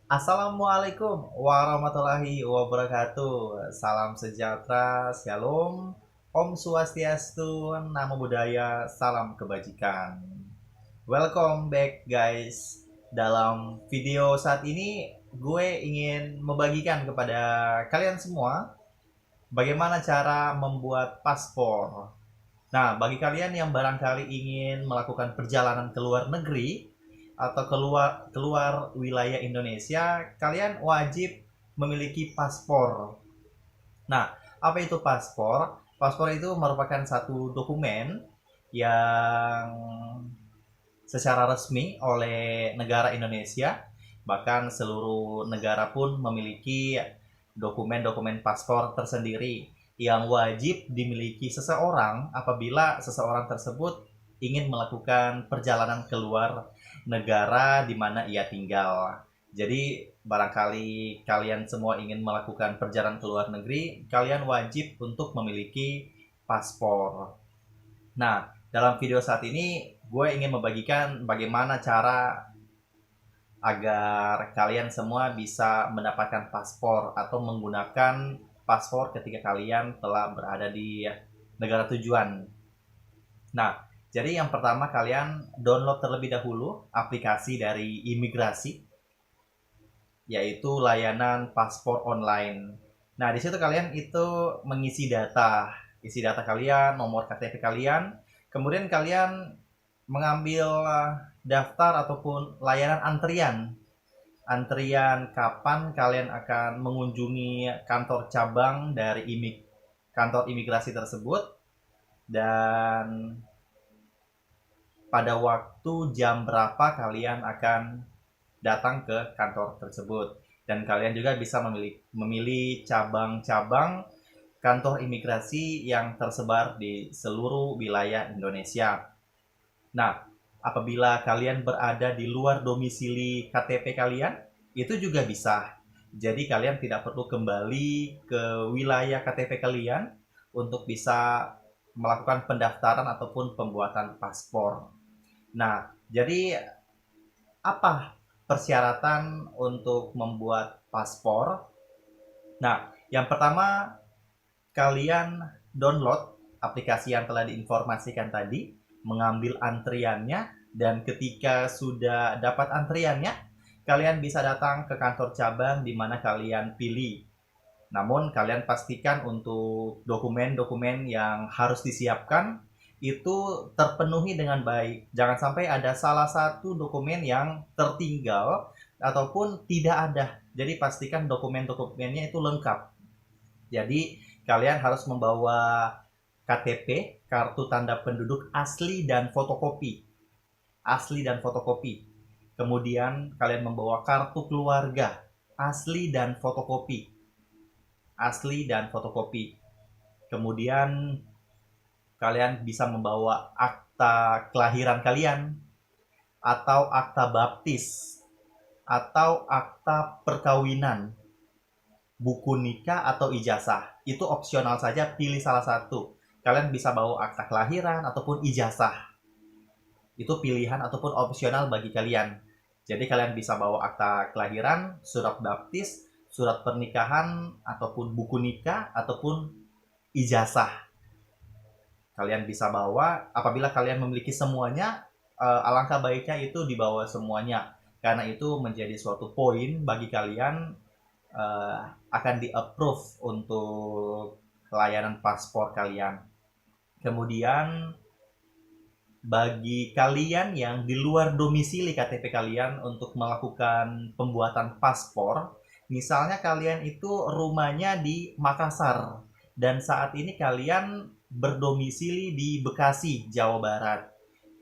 Assalamualaikum warahmatullahi wabarakatuh. Salam sejahtera, shalom, Om Swastiastu, Namo Buddhaya, salam kebajikan. Welcome back guys. Dalam video saat ini gue ingin membagikan kepada kalian semua bagaimana cara membuat paspor. Nah, bagi kalian yang barangkali ingin melakukan perjalanan ke luar negeri atau keluar keluar wilayah Indonesia, kalian wajib memiliki paspor. Nah, apa itu paspor? Paspor itu merupakan satu dokumen yang secara resmi oleh negara Indonesia, bahkan seluruh negara pun memiliki dokumen-dokumen paspor tersendiri yang wajib dimiliki seseorang apabila seseorang tersebut ingin melakukan perjalanan keluar negara di mana ia tinggal. Jadi barangkali kalian semua ingin melakukan perjalanan ke luar negeri, kalian wajib untuk memiliki paspor. Nah, dalam video saat ini gue ingin membagikan bagaimana cara agar kalian semua bisa mendapatkan paspor atau menggunakan paspor ketika kalian telah berada di negara tujuan. Nah, jadi yang pertama kalian download terlebih dahulu aplikasi dari imigrasi, yaitu layanan paspor online. Nah, di situ kalian itu mengisi data, isi data kalian, nomor KTP kalian, kemudian kalian mengambil daftar ataupun layanan antrian kapan kalian akan mengunjungi kantor cabang dari kantor imigrasi tersebut, dan pada waktu jam berapa kalian akan datang ke kantor tersebut. Dan kalian juga bisa memilih cabang-cabang kantor imigrasi yang tersebar di seluruh wilayah Indonesia. Nah, apabila kalian berada di luar domisili KTP kalian, itu juga bisa. Jadi kalian tidak perlu kembali ke wilayah KTP kalian untuk bisa melakukan pendaftaran ataupun pembuatan paspor. Nah, jadi apa persyaratan untuk membuat paspor? Nah, yang pertama kalian download aplikasi yang telah diinformasikan tadi, mengambil antriannya, dan ketika sudah dapat antriannya, kalian bisa datang ke kantor cabang di mana kalian pilih. Namun kalian pastikan untuk dokumen-dokumen yang harus disiapkan itu terpenuhi dengan baik. Jangan sampai ada salah satu dokumen yang tertinggal ataupun tidak ada. Jadi pastikan dokumen-dokumennya itu lengkap. Jadi kalian harus membawa KTP, kartu tanda penduduk asli dan fotokopi. Asli dan fotokopi. Kemudian kalian membawa kartu keluarga asli dan fotokopi. Asli dan fotokopi. Kemudian kalian bisa membawa akta kelahiran kalian atau akta baptis atau akta perkawinan, buku nikah atau ijazah. Itu opsional saja, pilih salah satu. Kalian bisa bawa akta kelahiran ataupun ijazah. Itu pilihan ataupun opsional bagi kalian. Jadi kalian bisa bawa akta kelahiran, surat baptis, surat pernikahan ataupun buku nikah ataupun ijazah. Kalian bisa bawa, apabila kalian memiliki semuanya, alangkah baiknya itu dibawa semuanya, karena itu menjadi suatu poin bagi kalian, akan di-approve untuk layanan paspor kalian. Kemudian bagi kalian yang di luar domisili KTP kalian untuk melakukan pembuatan paspor, misalnya kalian itu rumahnya di Makassar dan saat ini kalian berdomisili di Bekasi, Jawa Barat.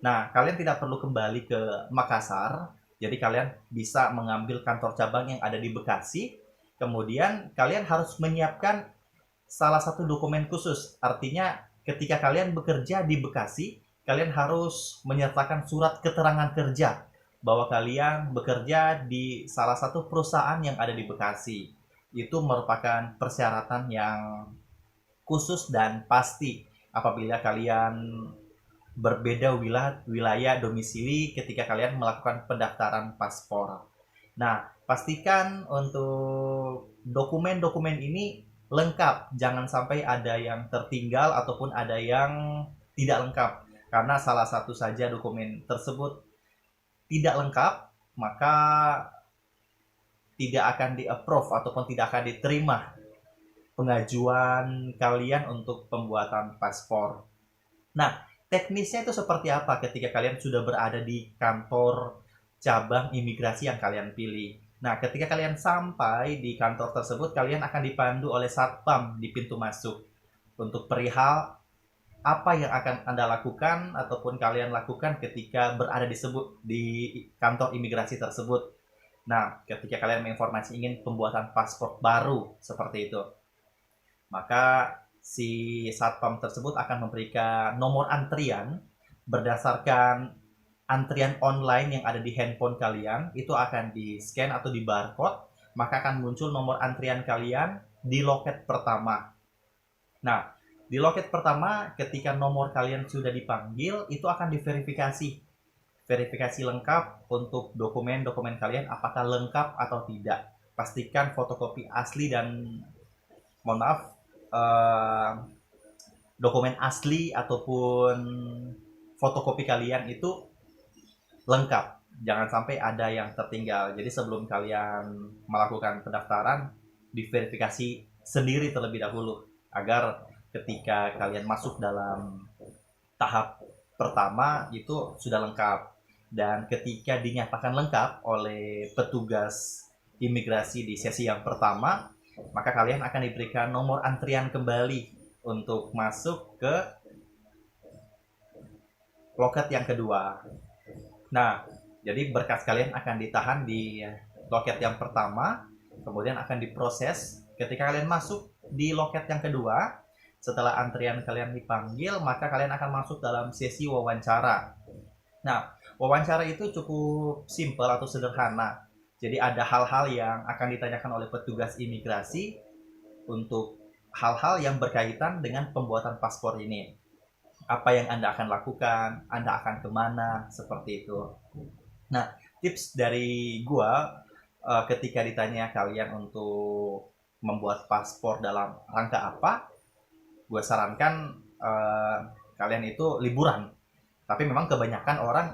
Nah, kalian tidak perlu kembali ke Makassar, jadi kalian bisa mengambil kantor cabang yang ada di Bekasi. Kemudian kalian harus menyiapkan salah satu dokumen khusus. Artinya ketika kalian bekerja di Bekasi, kalian harus menyertakan surat keterangan kerja bahwa kalian bekerja di salah satu perusahaan yang ada di Bekasi. Itu merupakan persyaratan yang khusus dan pasti apabila kalian berbeda wilayah domisili ketika kalian melakukan pendaftaran paspor. Nah, pastikan untuk dokumen-dokumen ini lengkap, jangan sampai ada yang tertinggal ataupun ada yang tidak lengkap. Karena salah satu saja dokumen tersebut tidak lengkap, maka tidak akan di-approve ataupun tidak akan diterima pengajuan kalian untuk pembuatan paspor. Nah, teknisnya itu seperti apa ketika kalian sudah berada di kantor cabang imigrasi yang kalian pilih? Nah, ketika kalian sampai di kantor tersebut, kalian akan dipandu oleh satpam di pintu masuk untuk perihal apa yang akan Anda lakukan ataupun kalian lakukan ketika berada di kantor imigrasi tersebut. Nah, ketika kalian menginformasi ingin pembuatan paspor baru seperti itu, maka si satpam tersebut akan memberikan nomor antrian berdasarkan antrian online yang ada di handphone kalian. Itu akan di scan atau di barcode, maka akan muncul nomor antrian kalian di loket pertama. Nah, di loket pertama ketika nomor kalian sudah dipanggil, itu akan verifikasi lengkap untuk dokumen-dokumen kalian apakah lengkap atau tidak. Pastikan fotokopi asli dan mohon maaf, eh, dokumen asli ataupun fotokopi kalian itu lengkap. Jangan sampai ada yang tertinggal. Jadi sebelum kalian melakukan pendaftaran, diverifikasi sendiri terlebih dahulu agar ketika kalian masuk dalam tahap pertama itu sudah lengkap. Dan ketika dinyatakan lengkap oleh petugas imigrasi di sesi yang pertama, maka kalian akan diberikan nomor antrian kembali untuk masuk ke loket yang kedua. Nah, jadi berkas kalian akan ditahan di loket yang pertama, kemudian akan diproses. Ketika kalian masuk di loket yang kedua, setelah antrian kalian dipanggil, maka kalian akan masuk dalam sesi wawancara. Nah, wawancara itu cukup simpel atau sederhana. Jadi ada hal-hal yang akan ditanyakan oleh petugas imigrasi untuk hal-hal yang berkaitan dengan pembuatan paspor ini. Apa yang Anda akan lakukan, Anda akan kemana, seperti itu. Nah, tips dari gua ketika ditanya kalian untuk membuat paspor dalam rangka apa, gua sarankan kalian itu liburan. Tapi memang kebanyakan orang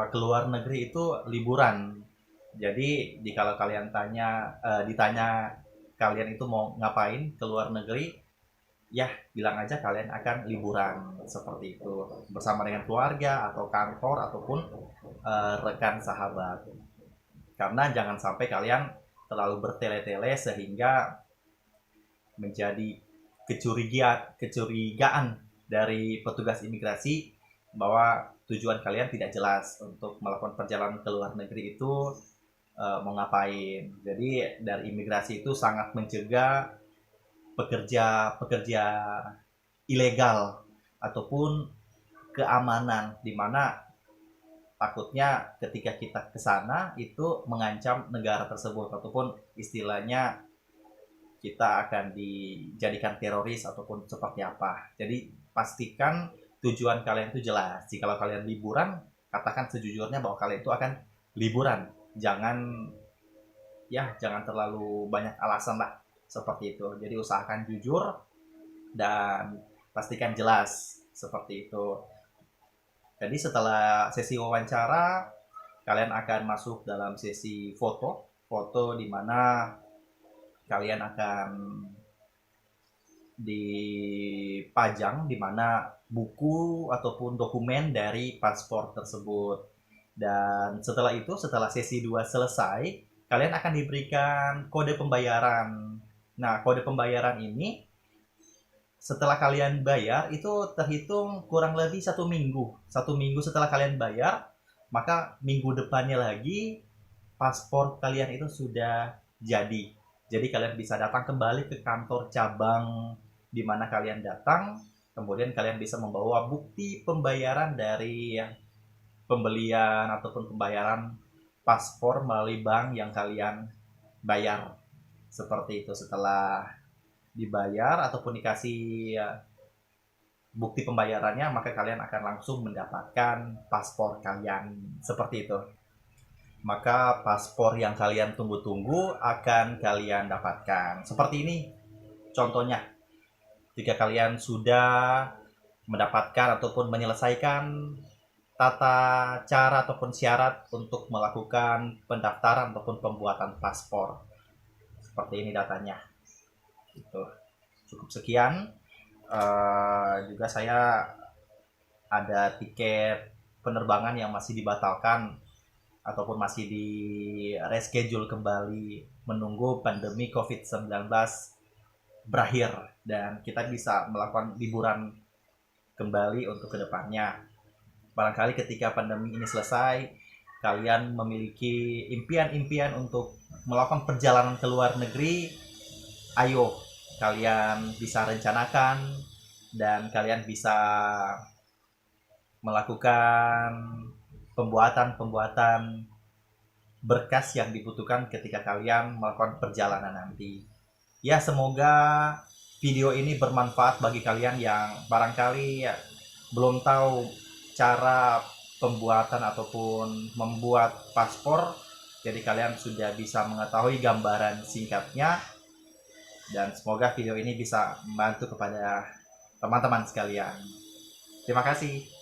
keluar negeri itu liburan. Jadi jika kalian ditanya kalian itu mau ngapain ke luar negeri, ya bilang aja kalian akan liburan seperti itu bersama dengan keluarga atau kantor ataupun rekan sahabat. Karena jangan sampai kalian terlalu bertele-tele sehingga menjadi kecurigaan dari petugas imigrasi bahwa tujuan kalian tidak jelas untuk melakukan perjalanan ke luar negeri itu mau ngapain. Jadi dari imigrasi itu sangat mencegah pekerja ilegal ataupun keamanan, di mana takutnya ketika kita ke sana itu mengancam negara tersebut ataupun istilahnya kita akan dijadikan teroris ataupun seperti apa. Jadi pastikan tujuan kalian itu jelas. Jika kalian liburan, katakan sejujurnya bahwa kalian itu akan liburan. Jangan terlalu banyak alasan lah seperti itu. Jadi usahakan jujur dan pastikan jelas seperti itu. Jadi setelah sesi wawancara, kalian akan masuk dalam sesi foto di mana kalian akan dipajang di mana buku ataupun dokumen dari paspor tersebut. Dan setelah sesi 2 selesai, kalian akan diberikan kode pembayaran. Nah, kode pembayaran ini setelah kalian bayar itu terhitung kurang lebih 1 minggu. 1 minggu setelah kalian bayar, maka minggu depannya lagi paspor kalian itu sudah jadi. Jadi kalian bisa datang kembali ke kantor cabang di mana kalian datang, kemudian kalian bisa membawa bukti pembayaran dari pembelian ataupun pembayaran paspor melalui bank yang kalian bayar. Seperti itu. Setelah dibayar ataupun dikasih bukti pembayarannya, maka kalian akan langsung mendapatkan paspor kalian. Seperti itu. maka paspor yang kalian tunggu-tunggu akan kalian dapatkan. Seperti ini contohnya. Jika kalian sudah mendapatkan ataupun menyelesaikan tata cara ataupun syarat untuk melakukan pendaftaran ataupun pembuatan paspor. Seperti ini datanya. Itu cukup sekian. Juga saya ada tiket penerbangan yang masih dibatalkan ataupun masih di reschedule kembali menunggu pandemi COVID-19 berakhir dan kita bisa melakukan liburan kembali untuk kedepannya. Barangkali ketika pandemi ini selesai, kalian memiliki impian-impian untuk melakukan perjalanan ke luar negeri, ayo kalian bisa rencanakan dan kalian bisa melakukan pembuatan berkas yang dibutuhkan ketika kalian melakukan perjalanan nanti. Ya, semoga video ini bermanfaat bagi kalian yang barangkali ya, belum tahu cara pembuatan ataupun membuat paspor. Jadi kalian sudah bisa mengetahui gambaran singkatnya. Dan semoga video ini bisa membantu kepada teman-teman sekalian. Terima kasih.